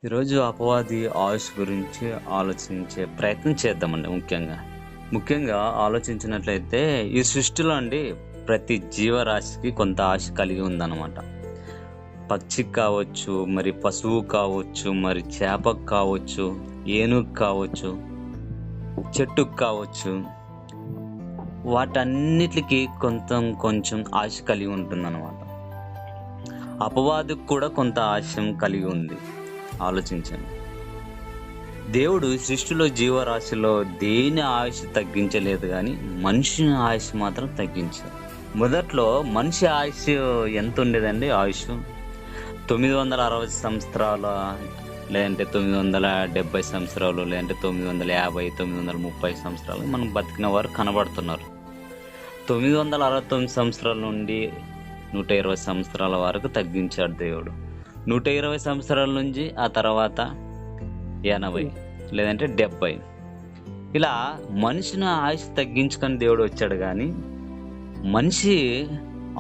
ఈరోజు అపవాది ఆయుష్ గురించి ఆలోచించే ప్రయత్నం చేద్దామండి ముఖ్యంగా. ముఖ్యంగా ఆలోచించినట్లయితే ఈ సృష్టిలో అండి ప్రతి జీవరాశికి కొంత ఆశ కలిగి ఉందన్నమాట. పక్షికి కావచ్చు, మరి పశువు కావచ్చు, మరి చేపకు కావచ్చు, ఏనుగుకి కావచ్చు, చెట్టుకి కావచ్చు. వాటన్నిటికి కొంచెం ఆశ కలిగి ఉంటుందన్నమాట. అపవాదికి కూడా కొంత ఆశయం కలిగి ఉంది. ఆలోచించండి. దేవుడు సృష్టిలో జీవరాశిలో దేని ఆయుష్ తగ్గించలేదు గాని, మనిషి ఆయుష్ మాత్రం తగ్గించారు. మొదట్లో మనిషి ఆయుష్ ఎంత ఉండేదండి ఆయుష్? 960 సంవత్సరాల, లేదంటే 970 సంవత్సరాలు, లేదంటే 950, 930 సంవత్సరాలు మనం బతికిన వారు కనబడుతున్నారు. 969 సంవత్సరాల నుండి 120 సంవత్సరాల వరకు తగ్గించాడు దేవుడు. 120 సంవత్సరాల నుంచి ఆ తర్వాత 80, లేదంటే 70. ఇలా మనిషిని ఆయుష్ తగ్గించుకొని దేవుడు వచ్చాడు కానీ, మనిషి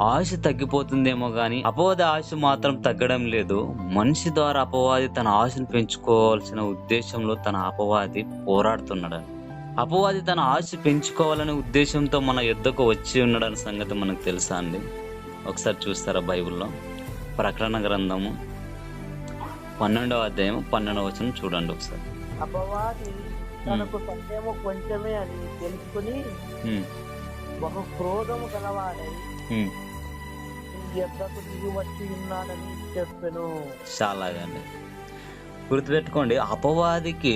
ఆయుష్ తగ్గిపోతుందేమో కానీ అపవాది ఆయుష్ మాత్రం తగ్గడం లేదు. మనిషి ద్వారా అపవాది తన ఆయుష్ను పెంచుకోవాల్సిన ఉద్దేశంలో అపవాది పోరాడుతున్నాడని. అపవాది తన ఆయుష్ పెంచుకోవాలనే ఉద్దేశంతో మన యుద్ధకు వచ్చి ఉన్నాడని సంగతి మనకు తెలుసా అండి? ఒకసారి చూస్తారా బైబిల్లో? ప్రకటన గ్రంథము 12వ అధ్యాయం 12వ వచనం చూడండి ఒకసారి. అపవాది తనకు సత్యము కొంచెమే అని తెలుసుకుని బహు క్రోధము గలవాడై నీ యొద్దకు దిగి వచ్చి ఉన్నాడని చెప్పెను. చాలాగండి గుర్తుపెట్టుకోండి, అపవాదికి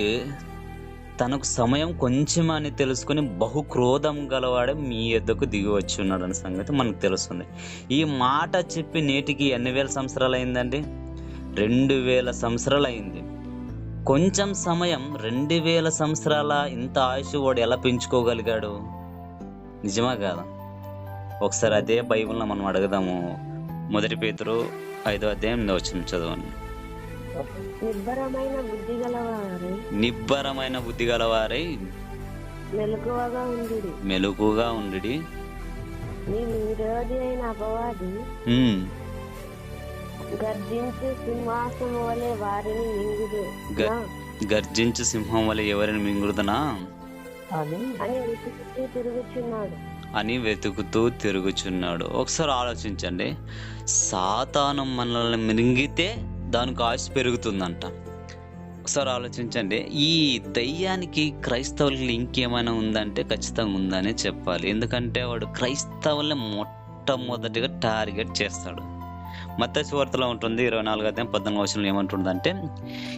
తనకు సమయం కొంచెం అని తెలుసుకుని బహు క్రోధం గలవాడే మీ యొద్దకు దిగి వచ్చి ఉన్నాడు అనే సంగతి మనకు తెలుస్తుంది. ఈ మాట చెప్పి నేటికి ఎన్ని వేల సంవత్సరాలు అయిందండి? 2000 సంవత్సరాలు అయింది. కొంచెం సమయం 2000 సంవత్సరాల ఇంత ఆయుష్ వాడు ఎలా పెంచుకోగలిగాడు? నిజమా కాదా? ఒకసారి అదే బైబిల్లో మనం అడుగుదాము. 1 పేతురు 5వ అధ్యాయం 8వ వచనం చదవండి. నిబ్బరమైన బుద్ధి గలవారై మెలకుగా ఉండి నీ విరోధి అయిన అపవాది గర్జించు సింహాసనం వలె వారిని మింగుదు గర్జించు సింహం వలె ఎవరిని మింగుదునా అని వెతుకుతూ తిరుగుచున్నాడు. ఒకసారి ఆలోచించండి. సాతాను మనల్ని మింగితే దానికి ఆశ పెరుగుతుందంట. ఒకసారి ఆలోచించండి. ఈ దయ్యానికి క్రైస్తవులకి ఇంకేమైనా ఉందంటే ఖచ్చితంగా ఉందనే చెప్పాలి. ఎందుకంటే వాడు క్రైస్తవుల్ని మొట్టమొదటిగా టార్గెట్ చేస్తాడు. మత్తయి సువార్తలో ఉంటుంది 24వ అధ్యాయం 14వ వచనంలో ఏమంటుందంటే,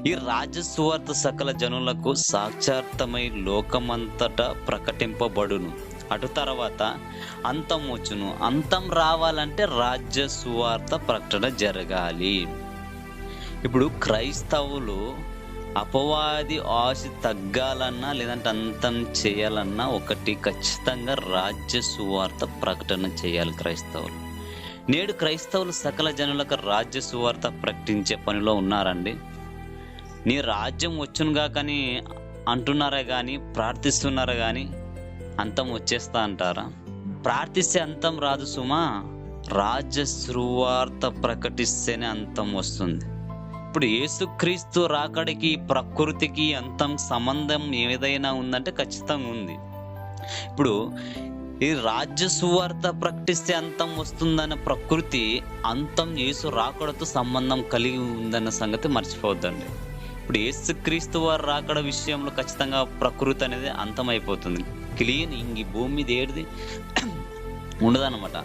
ఈ రాజ్య సువార్త సకల జనులకు సాక్షార్థమై లోకమంతటా ప్రకటింపబడును, అటు తర్వాత అంతం వచ్చును. అంతం రావాలంటే రాజ్య సువార్త ప్రకటన జరగాలి. ఇప్పుడు క్రైస్తవులు అపవాది ఆశ తగ్గాలన్నా లేదంటే అంతం చేయాలన్నా ఒకటి ఖచ్చితంగా రాజ్య సువార్త ప్రకటన చేయాలి క్రైస్తవులు. నేడు క్రైస్తవులు సకల జనులకు రాజ్య సువార్త ప్రకటించే పనిలో ఉన్నారండి. నీ రాజ్యం వచ్చునుగా కానీ అంటున్నారా కానీ, ప్రార్థిస్తున్నారా కానీ అంతం వచ్చేస్తా అంటారా? ప్రార్థిస్తే అంతం రాదు సుమా, రాజ్య సువార్త ప్రకటిస్తేనే అంతం వస్తుంది. ఇప్పుడు యేసుక్రీస్తు రాకడికి ప్రకృతికి అంతం సంబంధం ఏదైనా ఉందంటే ఖచ్చితంగా ఉంది. ఇప్పుడు ఈ రాజ్య సువార్త ప్రకటిస్తే అంతం వస్తుందన్న ప్రకృతి అంతం యేసు రాకడతో సంబంధం కలిగి ఉందన్న సంగతి మర్చిపోవద్దండి. ఇప్పుడు యేసుక్రీస్తు వారు రాకడ విషయంలో ఖచ్చితంగా ప్రకృతి అనేది అంతమైపోతుంది. క్లీన్ ఇంక భూమి మీద ఏడిది ఉండదన్నమాట,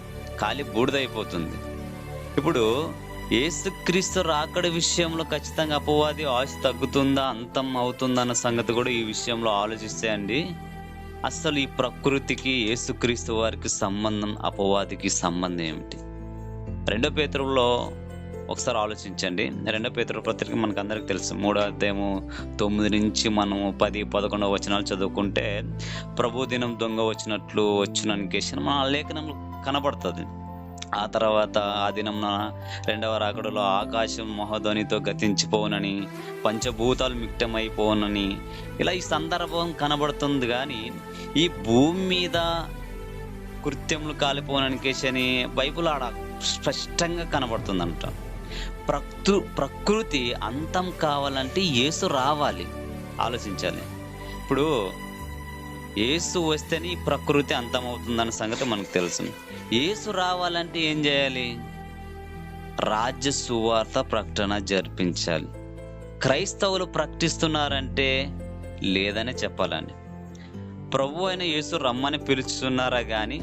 ఖాళీ బూడిదైపోతుంది. ఇప్పుడు యేసుక్రీస్తు రాకడ విషయంలో ఖచ్చితంగా అపవాది ఆశ తగ్గుతుందా, అంతం అవుతుందా అన్న సంగతి కూడా ఈ విషయంలో ఆలోచిస్తే అండి, అసలు ఈ ప్రకృతికి యేసుక్రీస్తు వారికి సంబంధం, అపవాదికి సంబంధం ఏమిటి? 2 పేతురులో ఒకసారి ఆలోచించండి. 2 పేతురు పత్రిక మనకు అందరికి తెలుసు. 3వ అధ్యాయము 9 నుంచి మనము 10, 11 వచనాలు చదువుకుంటే ప్రభు దినం దొంగ వచ్చినట్లు వచ్చుననికేషన్ మన లేఖనంలో కనబడుతుంది. ఆ తర్వాత ఆ దినం రెండవ రాకడలో ఆకాశం మహోధ్వనితో గతించిపోనని, పంచభూతాలు మిక్తమైపోనని, ఇలా ఈ సందర్భం కనబడుతుంది. కానీ ఈ భూమి మీద కృత్యములు కాలిపోననికేసి అని బైబిల్ ఆడ స్పష్టంగా కనబడుతుందంట. ప్రకృతి అంతం కావాలంటే యేసు రావాలి. ఆలోచించాలి. ఇప్పుడు యేసు వస్తేనే ఈ ప్రకృతి అంతమవుతుందన్న సంగతి మనకు తెలుసు. యేసు రావాలంటే ఏం చేయాలి? రాజ్య సువార్త ప్రకటన జరిపించాలి. క్రైస్తవులు ప్రకటిస్తున్నారంటే లేదనే చెప్పాలండి. ప్రభు అయిన యేసు రమ్మని పిలుస్తున్నారా కానీ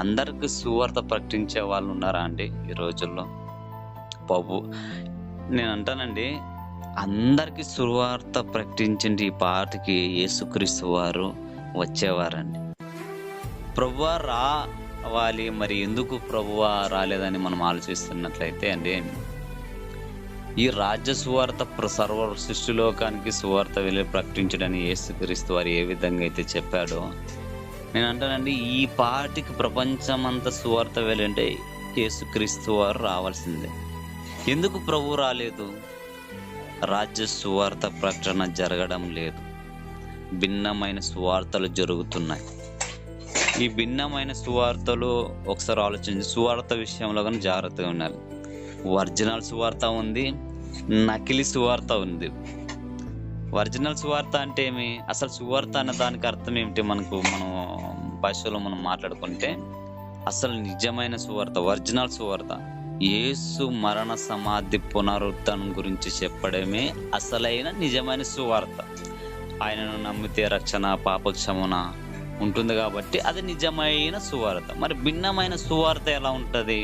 అందరికి సువార్త ప్రకటించే వాళ్ళు ఉన్నారా అండి ఈ రోజుల్లో? నేను అంటానండి, అందరికి సువార్త ప్రకటించండి ఈ పాటికి యేసుక్రీస్తు వారు వచ్చేవారండి. ప్రభువా రావాలి, మరి ఎందుకు ప్రభువా రాలేదని మనం ఆలోచిస్తున్నట్లయితే అండి, ఈ రాజ్య సువార్త సర్వ సృష్టిలోకానికి సువార్త వెళ్ళి ప్రకటించడని యేసుక్రీస్తు వారు ఏ విధంగా అయితే చెప్పాడో, నేను అంటానండి, ఈ పాటికి ప్రపంచమంతా సువార్త వెళ్ళంటే యేసుక్రీస్తు వారు రావాల్సిందే. ఎందుకు ప్రభు రాలేదు? రాజ్య సువార్త ప్రకటన జరగడం లేదు. భిన్నమైన సువార్తలు జరుగుతున్నాయి. ఈ భిన్నమైన సువార్తలు ఒకసారి ఆలోచించి సువార్త విషయంలో కానీ జాగ్రత్తగా ఉండాలి. ఒరిజినల్ సువార్త ఉంది, నకిలీ సువార్త ఉంది. ఒరిజినల్ సువార్త అంటే ఏమి? అసలు సువార్త అనే దానికి అర్థం ఏమిటి? మనం భాషలో మనం మాట్లాడుకుంటే అసలు నిజమైన సువార్త, ఒరిజినల్ సువార్త, యేసు మరణ సమాధి పునరుద్ధరణ గురించి చెప్పడమే అసలైన నిజమైన సువార్త. ఆయనను నమ్మితే రక్షణ, పాపక్షమన ఉంటుంది కాబట్టి అది నిజమైన సువార్త. మరి భిన్నమైన సువార్త ఎలా ఉంటుంది?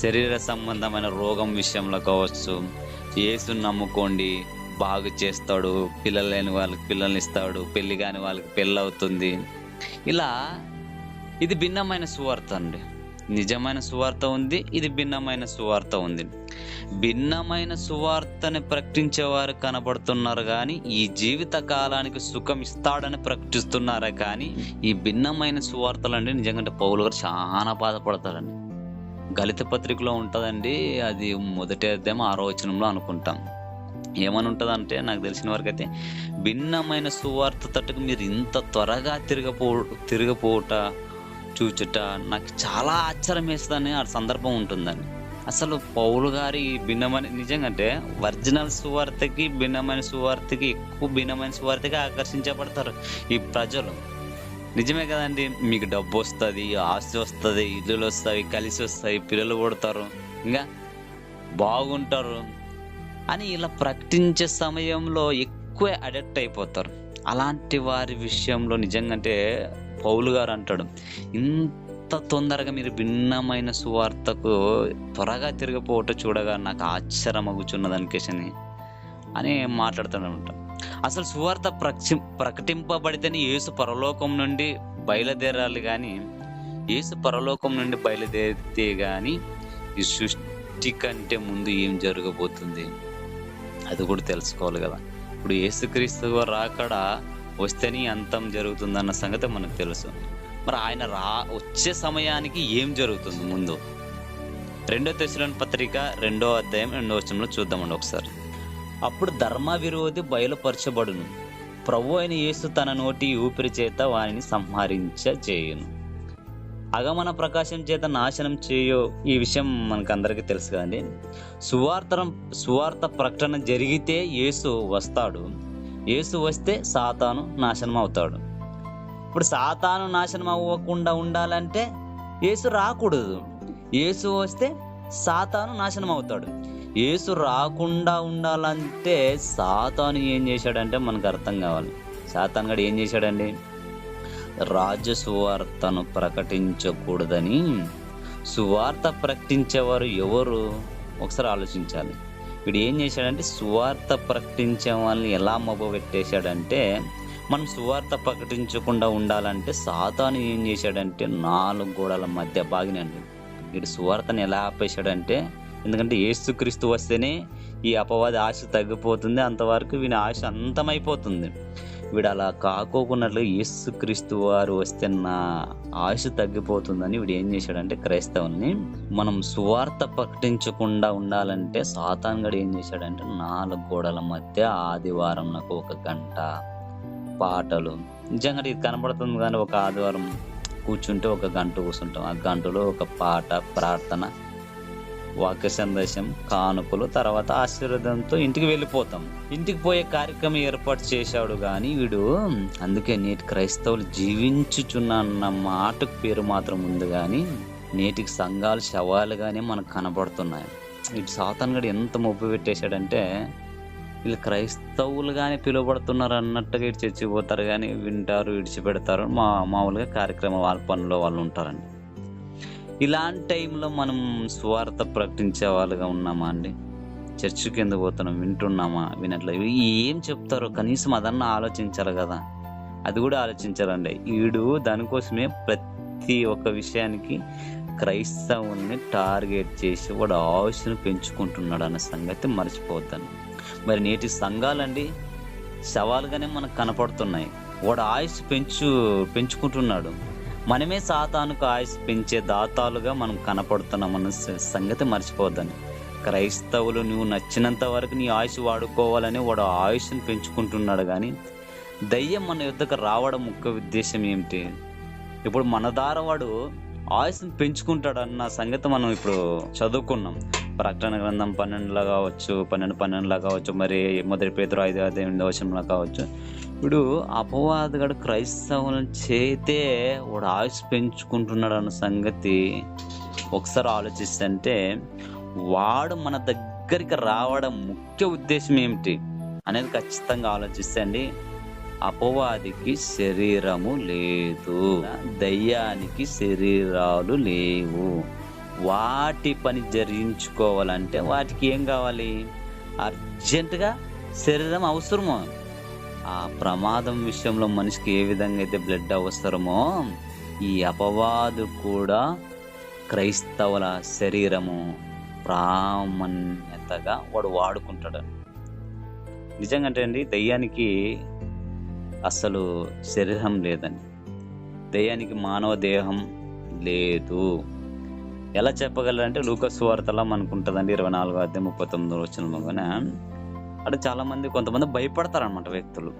శరీర సంబంధమైన రోగం విషయంలో కావచ్చు, యేసుని నమ్ముకోండి బాగు చేస్తాడు, పిల్లలు లేని వాళ్ళకి పిల్లల్ని ఇస్తాడు, పెళ్లి కాని వాళ్ళకి పెళ్ళి అవుతుంది, ఇలా ఇది భిన్నమైన సువార్త అండి. నిజమైన సువార్త ఉంది, ఇది భిన్నమైన సువార్త ఉంది. భిన్నమైన సువార్తని ప్రకటించేవారు కనబడుతున్నారు కానీ ఈ జీవిత కాలానికి సుఖం ఇస్తాడని ప్రకటిస్తున్నారా కానీ ఈ భిన్నమైన సువార్తలు అండి నిజంగా పౌలు గారు చాలా బాధపడతారండి. గళిత పత్రికలో ఉంటుందండి, అది మొదటి అధ్యాయం 6వ వచనంలో అనుకుంటాం. ఏమని ఉంటుందంటే, నాకు తెలిసిన వరకు అయితే, భిన్నమైన సువార్త తట్టుకు మీరు ఇంత త్వరగా తిరగపోవుట చూచుట నాకు చాలా ఆశ్చర్యం వేస్తుందని ఆ సందర్భం ఉంటుందండి. అసలు పౌలు గారి భిన్నమైన, నిజంగా అంటే ఒరిజినల్ సువార్తకి భిన్నమైన సువార్తకి ఎక్కువ భిన్నమైన సువార్తకి ఆకర్షించబడతారు ఈ ప్రజలు. నిజమే కదండి, మీకు డబ్బు వస్తుంది, ఆస్తి వస్తుంది, ఇల్లులు వస్తాయి, కలిసి వస్తాయి, పిల్లలు పుడతారు, ఇంకా బాగుంటారు అని ఇలా ప్రకటించే సమయంలో ఎక్కువ అడిక్ట్ అయిపోతారు. అలాంటి వారి విషయంలో నిజంగా పౌలు గారు అంటాడు, ఇంత తొందరగా మీరు భిన్నమైన సువార్తకు త్వరగా తిరిగిపోవటం చూడగా నాకు ఆశ్చర్యం అగుచున్నదనికేసని అని మాట్లాడుతూనే అసలు సువార్త ప్రకటింపబడితేనే యేసు పరలోకం నుండి బయలుదేరాలి కానీ యేసు పరలోకం నుండి బయలుదేరితే కానీ ఈ సృష్టి కంటే ముందు ఏం జరగబోతుంది అది కూడా తెలుసుకోవాలి కదా. ఇప్పుడు యేసుక్రీస్తు రాకడ వస్తేనే అంతం జరుగుతుందన్న సంగతి మనకు తెలుసు. మరి ఆయన వచ్చే సమయానికి ఏం జరుగుతుంది ముందు? 2 తెస్సలోనికీయుల పత్రిక 2వ అధ్యాయం 2వ వచనంలో చూద్దామండి ఒకసారి. అప్పుడు ధర్మ విరోధి బయలుపరచబడును, ప్రభు అయిన యేసు తన నోటి ఊపిరి చేత వానిని సంహరించేయును, అగమన ప్రకాశం చేత నాశనం చేయో. ఈ విషయం మనకు అందరికీ తెలుసు కదండి. సువార్త ప్రకటన జరిగితే యేసు వస్తాడు, యేసు వస్తే సాతాను నాశనం అవుతాడు. ఇప్పుడు సాతాను నాశనం అవ్వకుండా ఉండాలంటే యేసు రాకూడదు, యేసు వస్తే సాతాను నాశనం అవుతాడు. యేసు రాకుండా ఉండాలంటే సాతాను ఏం చేశాడంటే మనకు అర్థం కావాలి. సాతాను గడు ఏం చేశాడండి? రాజ్య సువార్తను ప్రకటించకూడదని. సువార్త ప్రకటించేవారు ఎవరు? ఒకసారి ఆలోచించాలి. వీడు ఏం చేశాడంటే సువార్త ప్రకటించే వాళ్ళని ఎలా మొబ్బపెట్టేశాడంటే, మనం సువార్త ప్రకటించకుండా ఉండాలంటే సాతాను ఏం చేశాడంటే 4 గోడల మధ్య బాగినండి వీడు సువార్తను ఎలా ఆపేశాడంటే, ఎందుకంటే యేసుక్రీస్తు వస్తేనే ఈ అపవాది ఆశ తగ్గిపోతుంది, అంతవరకు వీని ఆశ అంతమైపోతుంది. వీడు అలా కాకోకున్నట్లు యేసుక్రీస్తు వారు వస్తే నా ఆశ తగ్గిపోతుందని వీడు ఏం చేశాడంటే క్రైస్తవుల్ని మనం సువార్త ప్రకటించకుండా ఉండాలంటే సాతాను గడు ఏం చేశాడంటే 4 గోడల మధ్య ఆదివారం నాకు 1 గంట పాటలు. నిజంగా ఇది కనబడుతుంది కానీ ఒక ఆదివారం కూర్చుంటే 1 గంట కూర్చుంటాం, ఆ గంటలో ఒక పాట ప్రార్థన వాక్య సందేశం, కానుకలు, తర్వాత ఆశీర్వాదంతో ఇంటికి వెళ్ళిపోతాం. ఇంటికి పోయే కార్యక్రమం ఏర్పాటు చేశాడు కానీ వీడు. అందుకే నేటి క్రైస్తవులు జీవించుచున్న మాటకు పేరు మాత్రం ఉంది కానీ నేటికి సంఘాలు శవాలుగానే మనకు కనబడుతున్నాయి. ఇటు సాతాను గడు ఎంత మొప్పు పెట్టేశాడంటే వీళ్ళు క్రైస్తవులుగానే పిలువబడుతున్నారు అన్నట్టుగా ఇటు చచ్చిపోతారు కానీ వింటారు, విడిచిపెడతారు, మామూలుగా కార్యక్రమం వాళ్ళ పనిలో వాళ్ళు ఉంటారండి. ఇలాంటి టైంలో మనం సువార్త ప్రకటించే వాళ్ళుగా ఉన్నామా అండి? చర్చికి ఎందుకు పోతున్నాం? వింటున్నామా? వినట్లేదు. ఏం చెప్తారో కనీసం అదన్నా ఆలోచించాలి కదా. అది కూడా ఆలోచించాలండి. వీడు దానికోసమే ప్రతి ఒక్క విషయానికి క్రైస్తవుల్ని టార్గెట్ చేసి వాడు ఆయుష్ను పెంచుకుంటున్నాడు అన్న సంగతి మర్చిపోవద్దండి. మరి నేటి సంఘాలండి శవాలుగానే మనకు కనపడుతున్నాయి. వాడు ఆయుష్ పెంచుకుంటున్నాడు. మనమే సాతానుకు ఆయుష్ పెంచే దాతాలుగా మనం కనపడుతున్నామన్న సంగతి మర్చిపోవద్దండి. క్రైస్తవులు నువ్వు నచ్చినంత వరకు నీ ఆయుష్ వాడుకోవాలని వాడు ఆయుష్ని పెంచుకుంటున్నాడు కానీ దయ్యం మన యుద్ధకు రావడం ముఖ్య ఉద్దేశం ఏమిటి? ఇప్పుడు మన ద్వారా వాడు ఆయుష్ని పెంచుకుంటాడు అన్న సంగతి మనం ఇప్పుడు చదువుకున్నాం. ప్రకటన గ్రంథం 12లో కావచ్చు, 12:12 కావచ్చు, మరి 1 పేతురు 5:8 కావచ్చు. ఇప్పుడు అపవాదిగాడు క్రైస్తవులను చేతే వాడు ఆయుష్ పెంచుకుంటున్నాడు అన్న సంగతి ఒకసారి ఆలోచిస్తే వాడు మన దగ్గరికి రావడం ముఖ్య ఉద్దేశం ఏమిటి అనేది ఖచ్చితంగా ఆలోచిస్తే అండి, అపవాదికి శరీరము లేదు, దయ్యానికి శరీరాలు లేవు. వాటి పని జరిగించుకోవాలంటే వాటికి ఏం కావాలి? అర్జెంటుగా శరీరం అవసరమో. ఆ ప్రమాదం విషయంలో మనిషికి ఏ విధంగా అయితే బ్లడ్ అవసరమో ఈ అపవాదు కూడా క్రైస్తవుల శరీరము ప్రామాణ్యతగా వాడు వాడుకుంటాడు. నిజంగా అంటే అండి దయ్యానికి అసలు శరీరం లేదండి. దయ్యానికి మానవ దేహం లేదు. ఎలా చెప్పగలరంటే లూకా సువార్తలా మనకు ఉంటుందండి 24:39 అక్కడ కొంతమంది భయపడతారు అనమాట వ్యక్తులు.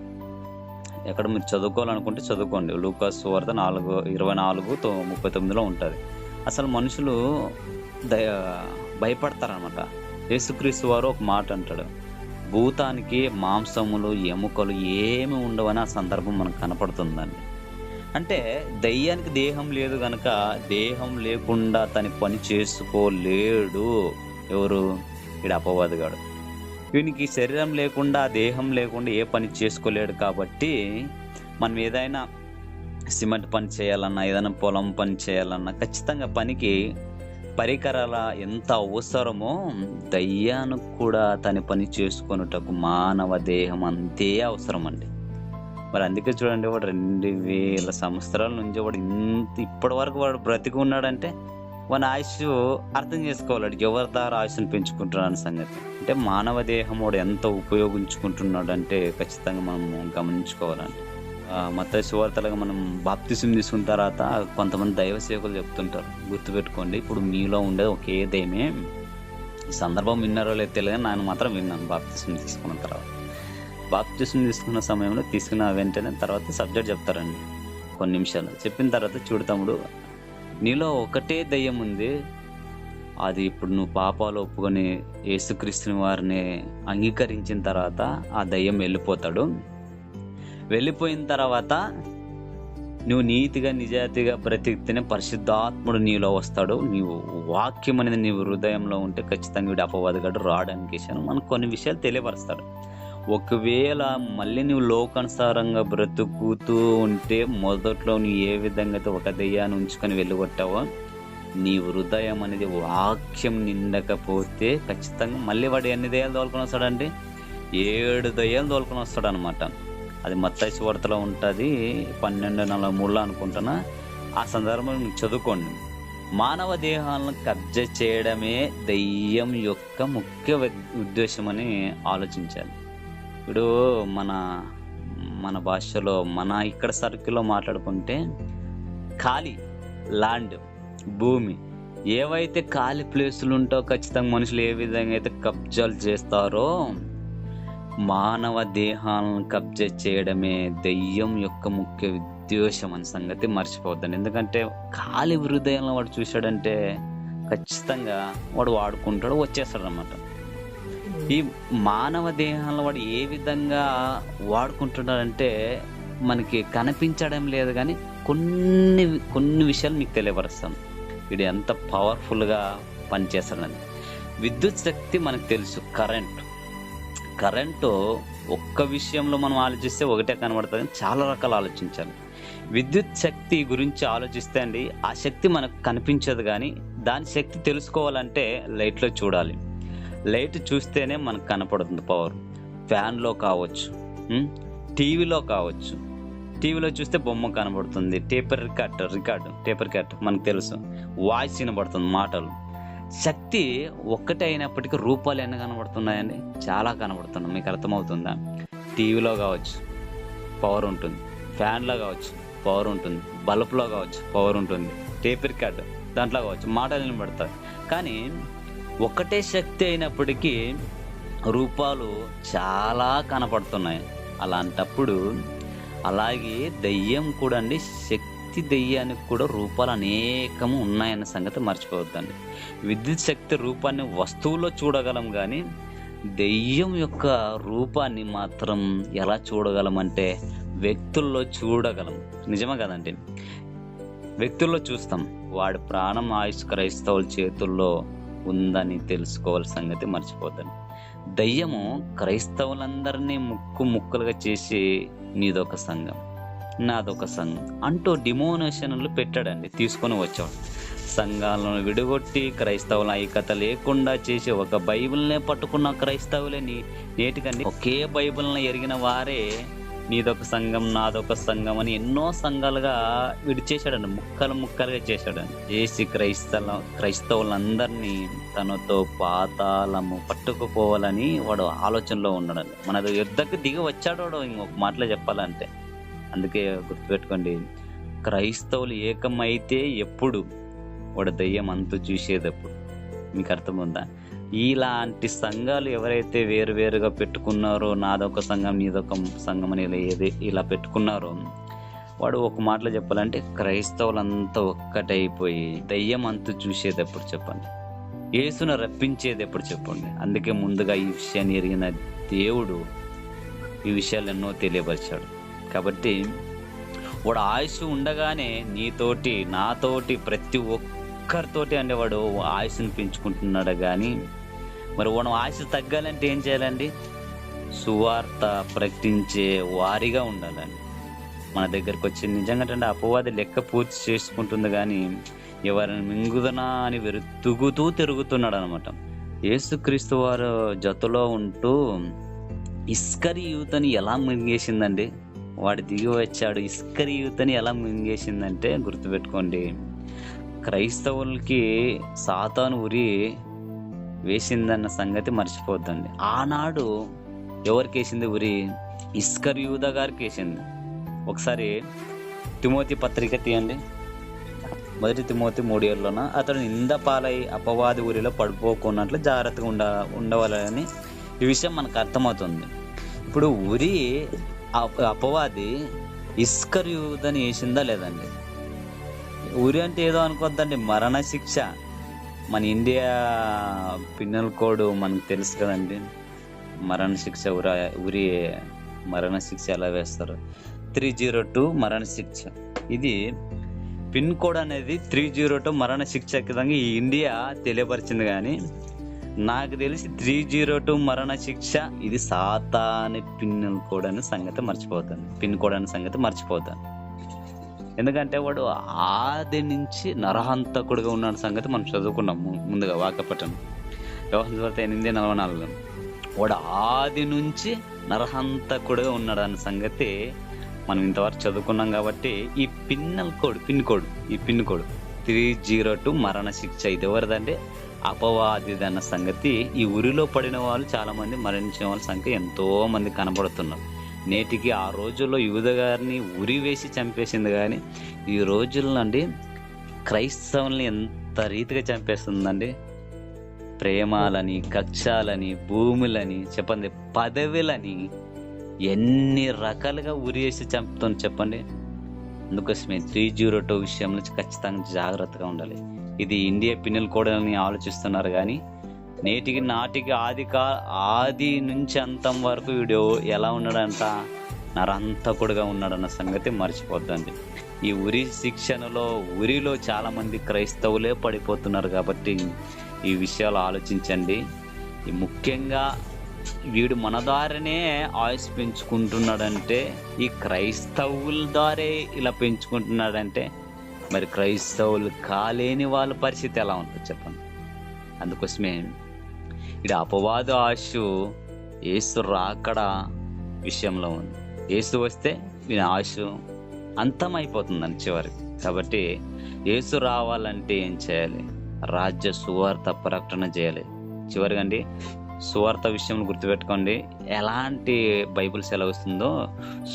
ఎక్కడ మీరు చదువుకోవాలనుకుంటే చదువుకోండి. లూకా సువార్త 24:39 ఉంటుంది. అసలు మనుషులు భయపడతారనమాట. యేసుక్రీస్తు వారు ఒక మాట అంటాడు, భూతానికి మాంసములు ఎముకలు ఏమి ఉండవని ఆ సందర్భం మనకు కనపడుతుందండి. అంటే దయ్యానికి దేహం లేదు కనుక దేహం లేకుండా తన పని చేసుకోలేడు. ఎవరు? వీడు అపవాదిగాడు. వీనికి శరీరం లేకుండా దేహం లేకుండా ఏ పని చేసుకోలేడు. కాబట్టి మనం ఏదైనా సిమెంట్ పని చేయాలన్నా, ఏదైనా పొలం పని చేయాలన్నా ఖచ్చితంగా పనికి పరికరాల ఎంత అవసరమో దయ్యానికి కూడా తన పని చేసుకొనుటకు మానవ దేహం అంతే అవసరం అండి. మరి అందుకే చూడండి, వాడు 2000 సంవత్సరాల నుంచి వాడు ఇప్పటి వరకు వాడు బ్రతికి ఉన్నాడంటే వాడి ఆయుష్ అర్థం చేసుకోవాలి. ఎవరి ద్వారా ఆయుష్ని పెంచుకుంటున్నాడు అనే సంగతి. అంటే మానవ దేహం వాడు ఎంత ఉపయోగించుకుంటున్నాడు అంటే ఖచ్చితంగా మనం గమనించుకోవాలండి. మత్తయి సువార్తలుగా మనం బాప్తిసం తీసుకున్న తర్వాత కొంతమంది దైవ సేవకులు చెప్తుంటారు, గుర్తుపెట్టుకోండి ఇప్పుడు మీలో ఉండేది ఒకే దైవమే. ఈ సందర్భం విన్నారో లేదు తెలియదు, నేను మాత్రం విన్నాను. బాప్తిసం తీసుకున్న తర్వాత బాప్తిసం తీసుకున్న సమయంలో తీసుకున్న వెంటనే తర్వాత సబ్జెక్ట్ చెప్తారండి. కొన్ని నిమిషాలు చెప్పిన తర్వాత, చూడు తమ్ముడు, నీలో ఒకటే దయ్యం ఉంది. అది ఇప్పుడు నువ్వు పాపాలు ఒప్పుకొని యేసుక్రీస్తుని వారిని అంగీకరించిన తర్వాత ఆ దయ్యం వెళ్ళిపోతాడు. వెళ్ళిపోయిన తర్వాత నువ్వు నీతిగా నిజాయితీగా బ్రతికితేనే పరిశుద్ధాత్ముడు నీలో వస్తాడు. నీవు వాక్యం అనేది నీ హృదయంలో ఉంటే ఖచ్చితంగా వీడు అపవాదిగాడు రావడానికి మనకు కొన్ని విషయాలు తెలియపరుస్తాడు. ఒకవేళ మళ్ళీ నువ్వు లోకానుసారంగా బ్రతుకుతూ ఉంటే మొదట్లో నువ్వు ఏ విధంగా అయితే ఒక దయ్యాన్ని ఉంచుకొని వెళ్ళగొట్టావో నీ హృదయం అనేది వాక్యం నిండకపోతే ఖచ్చితంగా మళ్ళీ వాడు ఎన్ని దయ్యాలు తోలుకొని వస్తాడండి? 7 దయ్యాలు తోలుకొని వస్తాడు అనమాట. అది మత్తయి సువార్తలో ఉంటుంది 12:43 అనుకుంటున్నా. ఆ సందర్భంలో మీకు చదువుకోండి. మానవ దేహాలను కబ్జా చేయడమే దయ్యం యొక్క ముఖ్య ఉద్దేశం అని ఆలోచించాలి. ఇప్పుడు మన భాషలో మన ఇక్కడ సర్కిల్లో మాట్లాడుకుంటే ఖాళీ ల్యాండ్, భూమి, ఏవైతే ఖాళీ ప్లేసులు ఉంటాయో ఖచ్చితంగా మనుషులు ఏ విధంగా అయితే కబ్జాలు చేస్తారో మానవ దేహాలను కబ్జా చేయడమే దయ్యం యొక్క ముఖ్య ఉద్దేశం అనే సంగతి మర్చిపోవద్దండి. ఎందుకంటే ఖాళీ హృదయంలో వాడు చూశాడంటే ఖచ్చితంగా వాడు వాడుకుంటాడు, వచ్చేస్తాడు అన్నమాట. ఈ మానవ దేహంలో వాడు ఏ విధంగా వాడుకుంటున్నాడంటే మనకి కనిపించడం లేదు, కానీ కొన్ని విషయాలు మీకు తెలియపరుస్తాను వీడు ఎంత పవర్ఫుల్గా పనిచేస్తాడని. విద్యుత్ శక్తి మనకు తెలుసు, కరెంటు ఒక్క విషయంలో మనం ఆలోచిస్తే ఒకటే కనబడుతుంది, చాలా రకాలు ఆలోచించాలి. విద్యుత్ శక్తి గురించి ఆలోచిస్తే అండి, ఆ శక్తి మనకు కనిపించదు, కానీ దాని శక్తి తెలుసుకోవాలంటే లైట్లో చూడాలి. లైట్ చూస్తేనే మనకు కనపడుతుంది పవర్. ఫ్యాన్లో కావచ్చు, టీవీలో కావచ్చు. టీవీలో చూస్తే బొమ్మ కనబడుతుంది, టేపర్ కట్ మనకు తెలుసు, వాయిస్ వినబడుతుంది, మాటలు. శక్తి ఒక్కటే అయినప్పటికీ రూపాలు ఎన్ని కనబడుతున్నాయండి? చాలా కనబడుతున్నాయి. మీకు అర్థమవుతుందా? టీవీలో కావచ్చు పవర్ ఉంటుంది, ఫ్యాన్లో కావచ్చు పవర్ ఉంటుంది, బల్బ్లో కావచ్చు పవర్ ఉంటుంది, టేపర్ కట్ దాంట్లో కావచ్చు మాటలు వినబడతాయి. కానీ ఒక్కటే శక్తి అయినప్పటికీ రూపాలు చాలా కనపడుతున్నాయి. అలాంటప్పుడు అలాగే దయ్యం కూడా అండి, శక్తి దయ్యానికి కూడా రూపాలు అనేకము ఉన్నాయన్న సంగతి మర్చిపోవద్దండి. విద్యుత్ శక్తి రూపాన్ని వస్తువుల్లో చూడగలం, కానీ దెయ్యం యొక్క రూపాన్ని మాత్రం ఎలా చూడగలం అంటే వ్యక్తుల్లో చూడగలం. నిజమే కదండి? వ్యక్తుల్లో చూస్తాం. వాడి ప్రాణం ఆయుష్ క్రైస్తవుల చేతుల్లో ఉందని తెలుసుకోవాల్సిన సంగతి మర్చిపోతాను. దయ్యము క్రైస్తవులందరినీ ముక్కలుగా చేసి నీదొక సంఘం, నాదొక సంఘం అంటూ డిమోనేషన్లు పెట్టాడండి. తీసుకొని వచ్చాడు. సంఘాలను విడగొట్టి క్రైస్తవుల ఐక్యత లేకుండా చేసి ఒక బైబిల్నే పట్టుకున్న క్రైస్తవులే నేటికండి ఒకే బైబిల్ని ఎరిగిన వారే నీదొక సంఘం, నాదొక సంఘం అని ఎన్నో సంఘాలుగా విడిచేశాడండి, ముక్కలుగా చేశాడండి. చేసి క్రైస్తవులందరినీ తనతో పాతాళము పట్టుకుపోవాలని వాడు ఆలోచనలో ఉన్నాడండి. మన యుద్ధకు దిగి వచ్చాడు ఇంకొక మాటలో చెప్పాలంటే. అందుకే గుర్తుపెట్టుకోండి, క్రైస్తవులు ఏకమైతే ఎప్పుడు వాడు దయ్యం అంతు చూసేటప్పుడు. మీకు అర్థముందా? ఇలాంటి సంఘాలు ఎవరైతే వేరువేరుగా పెట్టుకున్నారో, నాదొక సంఘం నీదొక సంఘం అని ఇలా పెట్టుకున్నారో, వాడు ఒక మాటలో చెప్పాలంటే క్రైస్తవులంతా ఒక్కటైపోయి దయ్యం అంతు చూసేటప్పుడు చెప్పండి, యేసును రప్పించేది ఎప్పుడు చెప్పండి. అందుకే ముందుగా ఈ విషయాన్ని ఎరిగిన దేవుడు ఈ విషయాలు ఎన్నో తెలియపరిచాడు. కాబట్టి వాడు ఆయుష్ ఉండగానే నీతోటి, నాతోటి, ప్రతి ఒక్కరితోటి అంటే వాడు ఆయుష్ని పెంచుకుంటున్నాడు. కానీ మరి వాడు ఆయుష్ తగ్గాలంటే ఏం చేయాలండి? సువార్త ప్రకటించే వారిగా ఉండాలండి. మన దగ్గరకు వచ్చి నిజంగా అపవాది లెక్క పూర్తి చేసుకుంటుంది, కానీ ఎవరిని మింగుదనా అని వెతుకుతూ తిరుగుతున్నాడు అనమాట. యేసుక్రీస్తు వారు జతలో ఉంటూ ఇస్కరియోతుని ఎలా మింగేసిందండి? వాడు దిగి వచ్చాడు. ఇస్కరియోతుని ఎలా మింగేసిందంటే గుర్తుపెట్టుకోండి, క్రైస్తవులకి సాతాను ఉరి వేసిందన్న సంగతి మర్చిపోద్దండి. ఆనాడు ఎవరికి వేసింది ఉరి? ఇస్కరియోత గారికి వేసింది. ఒకసారి తిమోతి పత్రిక తీయండి, 1 తిమోతి 3:7లోన అతడు నిందపాలై అపవాది ఊరిలో పడిపోకున్నట్లు జాగ్రత్తగా ఉండవాలని ఈ విషయం మనకు అర్థమవుతుంది. ఇప్పుడు ఉరి అపవాది ఇస్కరియోతుని వేసిందా లేదండి? ఉరి అంటే ఏదో అనుకోద్దండి, మరణ శిక్ష. మన ఇండియా పిన్నల్ కోడ్ మనకు తెలుసు కదండి, మరణ శిక్ష. ఉరి మరణ శిక్ష ఎలా వేస్తారు? 302 మరణ శిక్ష. ఇది పిన్ కోడ్ అనేది 302 మరణ శిక్ష విధంగా ఈ ఇండియా తెలియపరిచింది. కానీ నాకు తెలిసి 302 మరణ శిక్ష ఇది సాతాని పిన్ కోడ్ అనే సంగతి మర్చిపోతాను. పిన్ కోడ్ అనే సంగతి మర్చిపోతాను. ఎందుకంటే వాడు ఆది నుంచి నరహంతకుడుగా ఉన్న సంగతి మనం చదువుకున్నాం ముందుగా వాక్యపట్టణం యోహాను సువార్త 8:44. వాడు ఆది నుంచి నరహంతకుడుగా ఉన్నాడు అన్న సంగతి మనం ఇంతవరకు చదువుకున్నాం. కాబట్టి ఈ పిన్ కోడ్ 302 మరణ శిక్ష ఇది ఎవరిదంటే అపవాది అన్న సంగతి. ఈ ఉరిలో పడిన వాళ్ళు చాలా మంది, మరణించిన వాళ్ళ సంఖ్య ఎంతో మంది కనబడుతున్నారు. నేటికి ఆ రోజుల్లో యూద గారిని ఉరి వేసి చంపేసింది, కానీ ఈ రోజుల్లో అండి క్రైస్తవుల్ని ఎంత రీతిగా చంపేస్తుందండి. ప్రేమాలని, కక్షాలని, భూములని, చెప్పండి పదవులని ఎన్ని రకాలుగా ఉరి వేసి చంపుతుంది చెప్పండి. అందుకోసమే 302 విషయంలో ఖచ్చితంగా జాగ్రత్తగా ఉండాలి. ఇది ఇండియా పిన్నెల్ కోడ్ అని ఆలోచిస్తున్నారు, కానీ నాటికి ఆది నుంచి అంతం వరకు వీడు ఎలా ఉన్నాడంట, నరంతకుడుగా ఉన్నాడన్న సంగతి మర్చిపోద్దండి. ఈ ఉరి శిక్షణలో ఉరిలో చాలా మంది క్రైస్తవులే పడిపోతున్నారు. కాబట్టి ఈ విషయాలు ఆలోచించండి. ముఖ్యంగా వీడు మన ద్వారానే ఆయుష్ పెంచుకుంటున్నాడంటే, ఈ క్రైస్తవుల ద్వారే ఇలా పెంచుకుంటున్నాడంటే, మరి క్రైస్తవులు కాలేని వాళ్ళ పరిస్థితి ఎలా ఉంటుంది చెప్పండి. అందుకోసమే ఇది అపవాద ఆశ యేసు రాకడ విషయంలో ఉంది. యేసు వస్తే వీని ఆశ అంతమైపోతుందని చివరికి. కాబట్టి యేసు రావాలంటే ఏం చేయాలి? రాజ్య సువార్త ప్రకటన చేయాలి. చివరికండి సువార్త విషయంలో గుర్తుపెట్టుకోండి. ఎలాంటి బైబిల్ సెలవిస్తుందో,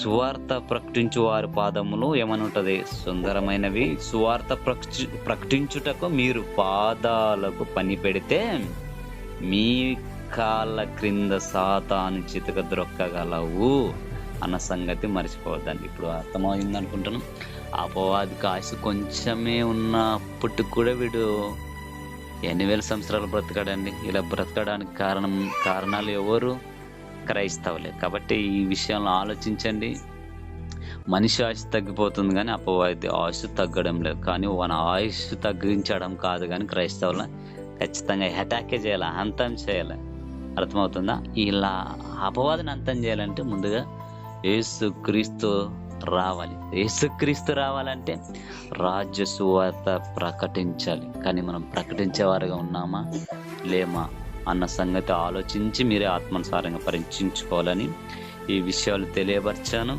సువార్త ప్రకటించు వారి పాదములు ఏమని ఉంటుంది? సుందరమైనవి. సువార్త ప్రకటించుటకు మీరు పాదాలకు పని పెడితే మీ కాళ్ళ క్రింద సాతాను చితక ద్రొక్కగలవు అన్న సంగతి మర్చిపోవద్దండి. ఇప్పుడు అర్థమైంది అనుకుంటున్నాం. అపవాదికి ఆశ కొంచెమే ఉన్నప్పటికి కూడా వీడు 8,000 సంవత్సరాలు బ్రతకాడండి. ఇలా బ్రతకడానికి కారణాలు ఎవరు? క్రైస్తవులే. కాబట్టి ఈ విషయంలో ఆలోచించండి. మనిషి ఆయుష్ తగ్గిపోతుంది, కానీ అపవాది ఆయుష్ తగ్గడం లేదు. కానీ మన ఆయుష్ తగ్గించడం కాదు, కానీ క్రైస్తవుల ఖచ్చితంగా అటాకే చేయాలి, అంతం చేయాలి. అర్థమవుతుందా? ఇలా అపవాదిని అంతం చేయాలంటే ముందుగా యేసుక్రీస్తు రావాలి. యేసుక్రీస్తు రావాలంటే రాజ్య సువార్త ప్రకటించాలి. కానీ మనం ప్రకటించేవారుగా ఉన్నామా లేమా అన్న సంగతి ఆలోచించి మీరే ఆత్మానుసారంగా పరీక్షించుకోవాలని ఈ విషయాలు తెలియపరిచాను.